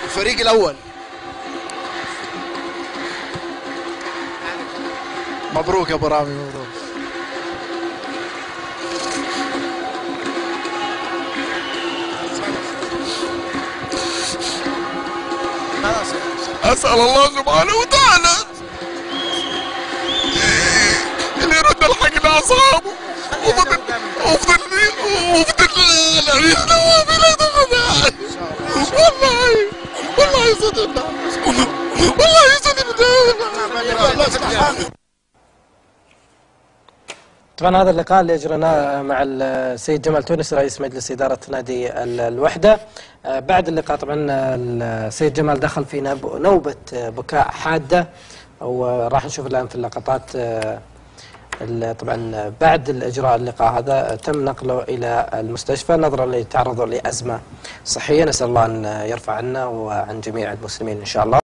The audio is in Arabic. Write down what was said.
الفريق الاول. مبروك يا ابو رامي، مبروك. اسال الله سبحانه وتعالى اللي يرد الحق لاصحابه وفضل العريس نواف لا تفضل. والله صدقنا، والله صدقنا. طبعا هذا اللقاء اللي اجرناه مع السيد جمال تونس رئيس مجلس اداره نادي الوحده. بعد اللقاء طبعا السيد جمال دخل في نوبه بكاء حاده، وراح نشوف الان في اللقطات. طبعا بعد الاجراء اللقاء هذا تم نقله الى المستشفى نظرا لتعرضه لازمه صحيه، نسال الله ان يرفع عنا وعن جميع المسلمين ان شاء الله.